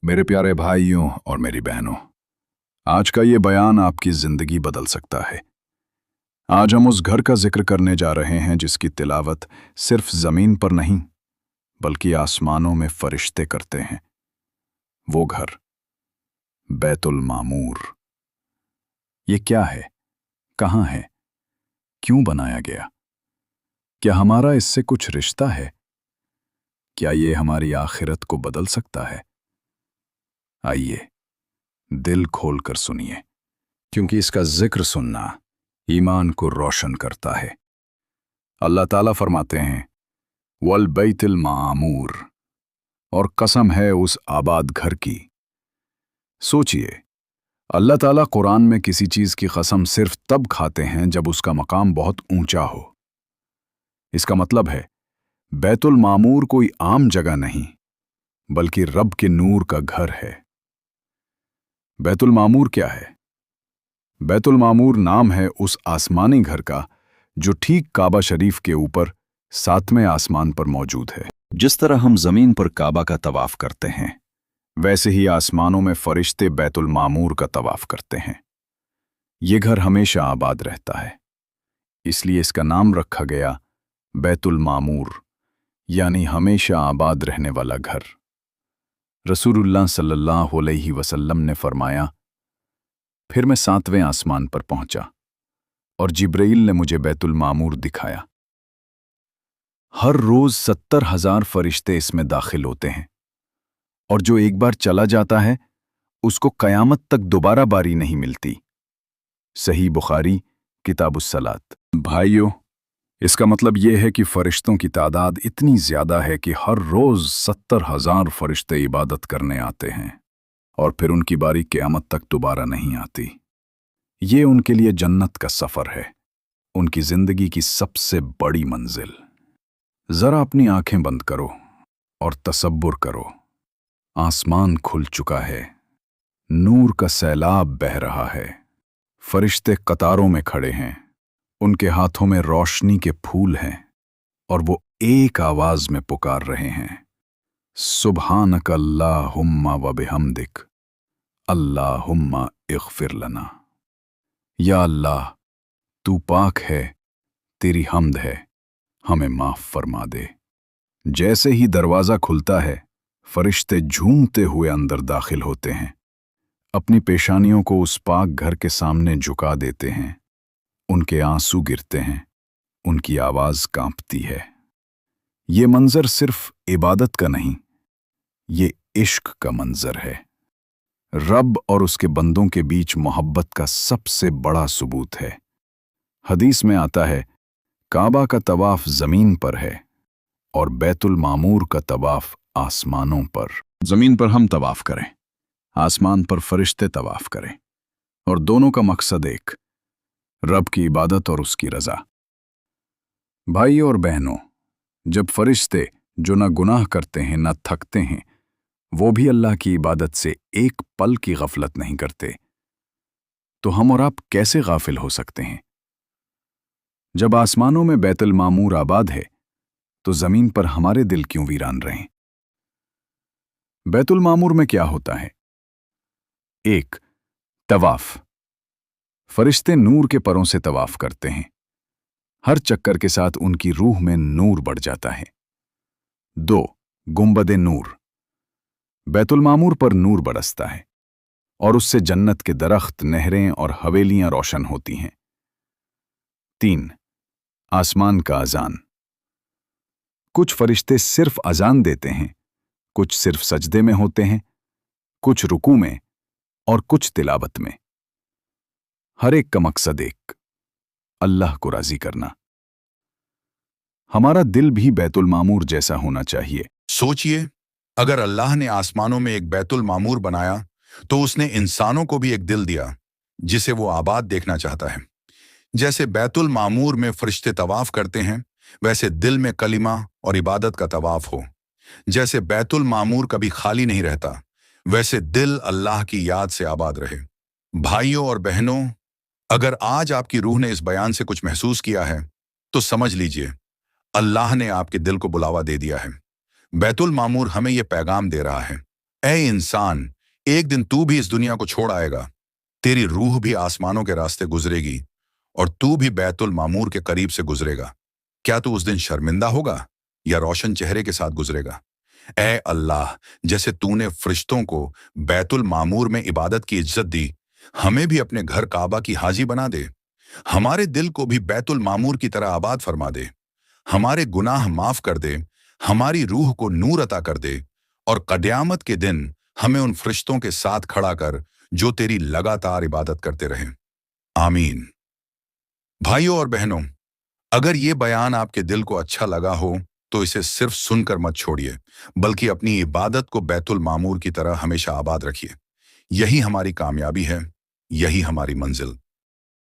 मेरे प्यारे भाइयों और मेरी बहनों, आज का ये बयान आपकी जिंदगी बदल सकता है। आज हम उस घर का जिक्र करने जा रहे हैं जिसकी तिलावत सिर्फ जमीन पर नहीं बल्कि आसमानों में फरिश्ते करते हैं। वो घर बैतुल मामूर। ये क्या है, कहाँ है, क्यों बनाया गया? क्या हमारा इससे कुछ रिश्ता है? क्या ये हमारी आखिरत को बदल सकता है? आइए दिल खोलकर सुनिए, क्योंकि इसका जिक्र सुनना ईमान को रोशन करता है। अल्लाह ताला फरमाते हैं, वल बैतुल मामूर, और कसम है उस आबाद घर की। सोचिए, अल्लाह ताला कुरान में किसी चीज की कसम सिर्फ तब खाते हैं जब उसका मकाम बहुत ऊंचा हो। इसका मतलब है बैतुल मामूर कोई आम जगह नहीं बल्कि रब के नूर का घर है। बैतुल मामूर क्या है? बैतुल मामूर नाम है उस आसमानी घर का जो ठीक काबा शरीफ के ऊपर 7वें आसमान पर मौजूद है। जिस तरह हम जमीन पर काबा का तवाफ करते हैं, वैसे ही आसमानों में फरिश्ते बैतुल मामूर का तवाफ करते हैं। ये घर हमेशा आबाद रहता है, इसलिए इसका नाम रखा गया बैतुल मामूर, यानी हमेशा आबाद रहने वाला घर। रसूलुल्लाह सल्लल्लाहु अलैहि वसल्लम ने फरमाया, फिर मैं 7वें आसमान पर पहुंचा और जिब्राइल ने मुझे बैतुल मामूर दिखाया। हर रोज 70,000 फरिश्ते इसमें दाखिल होते हैं, और जो एक बार चला जाता है उसको कयामत तक दोबारा बारी नहीं मिलती। सही बुखारी किताबुस सलात। भाइयों, इसका मतलब यह है कि फरिश्तों की तादाद इतनी ज्यादा है कि हर रोज 70,000 फरिश्ते इबादत करने आते हैं और फिर उनकी बारी क़यामत तक दोबारा नहीं आती। ये उनके लिए जन्नत का सफर है, उनकी जिंदगी की सबसे बड़ी मंजिल। जरा अपनी आंखें बंद करो और तसब्बुर करो, आसमान खुल चुका है, नूर का सैलाब बह रहा है, फरिश्ते कतारों में खड़े हैं, उनके हाथों में रोशनी के फूल हैं और वो एक आवाज में पुकार रहे हैं, सुब्हानक अल्लाहुम्मा व बिहम्दिक अल्लाहुम्मा इग़फिर लना। या अल्लाह, तू पाक है, तेरी हम्द है, हमें माफ फरमा दे। जैसे ही दरवाजा खुलता है, फरिश्ते झूमते हुए अंदर दाखिल होते हैं, अपनी पेशानियों को उस पाक घर के सामने झुका देते हैं। उनके आंसू गिरते हैं, उनकी आवाज कांपती है। ये मंजर सिर्फ इबादत का नहीं, ये इश्क का मंजर है। रब और उसके बंदों के बीच मोहब्बत का सबसे बड़ा सबूत है। हदीस में आता है, काबा का तवाफ जमीन पर है और बैतुल मामूर का तवाफ आसमानों पर। जमीन पर हम तवाफ करें, आसमान पर फरिश्ते तवाफ करें, और दोनों का मकसद एक, रब की इबादत और उसकी रजा। भाइयों और बहनों, जब फरिश्ते जो न गुनाह करते हैं न थकते हैं, वो भी अल्लाह की इबादत से एक पल की गफलत नहीं करते, तो हम और आप कैसे गाफिल हो सकते हैं? जब आसमानों में बैतुल मामूर आबाद है, तो जमीन पर हमारे दिल क्यों वीरान रहें? बैतुल मामूर में क्या होता है? 1. तवाफ। फरिश्ते नूर के परों से तवाफ करते हैं। हर चक्कर के साथ उनकी रूह में नूर बढ़ जाता है। 2. गुंबदे नूर। बैतुल मामूर पर नूर बरसता है और उससे जन्नत के दरख्त, नहरें और हवेलियां रोशन होती हैं। 3. आसमान का अजान। कुछ फरिश्ते सिर्फ अजान देते हैं, कुछ सिर्फ सजदे में होते हैं, कुछ रुकू में और कुछ तिलावत में। हर एक का मकसद एक, अल्लाह को राजी करना। हमारा दिल भी बैतुल मामूर जैसा होना चाहिए। सोचिए, अगर अल्लाह ने आसमानों में एक बैतुल मामूर बनाया तो उसने इंसानों को भी एक दिल दिया जिसे वो आबाद देखना चाहता है। जैसे बैतुल मामूर में फरिश्ते तवाफ करते हैं, वैसे दिल में कलिमा और इबादत का तवाफ हो। जैसे बैतुल मामूर कभी खाली नहीं रहता, वैसे दिल अल्लाह की याद से आबाद रहे। भाइयों और बहनों, अगर आज आपकी रूह ने इस बयान से कुछ महसूस किया है, तो समझ लीजिए अल्लाह ने आपके दिल को बुलावा दे दिया है। बैतुल मामूर हमें यह पैगाम दे रहा है, ए इंसान, एक दिन तू भी इस दुनिया को छोड़ आएगा, तेरी रूह भी आसमानों के रास्ते गुजरेगी और तू भी बैतुल मामूर के करीब से गुजरेगा। क्या तू उस दिन शर्मिंदा होगा या रोशन चेहरे के साथ गुजरेगा? ए अल्लाह, जैसे तूने फरिश्तों को बैतुल मामूर में इबादत की इज्जत दी, हमें भी अपने घर काबा की हाजी बना दे। हमारे दिल को भी बैतुल मामूर की तरह आबाद फरमा दे। हमारे गुनाह माफ कर दे, हमारी रूह को नूर अता कर दे और क़यामत के दिन हमें उन फरिश्तों के साथ खड़ा कर जो तेरी लगातार इबादत करते रहें। आमीन। भाइयों और बहनों, अगर ये बयान आपके दिल को अच्छा लगा हो तो इसे सिर्फ सुनकर मत छोड़िए, बल्कि अपनी इबादत को बैतुल मामूर की तरह हमेशा आबाद रखिए। यही हमारी कामयाबी है, यही हमारी मंजिल।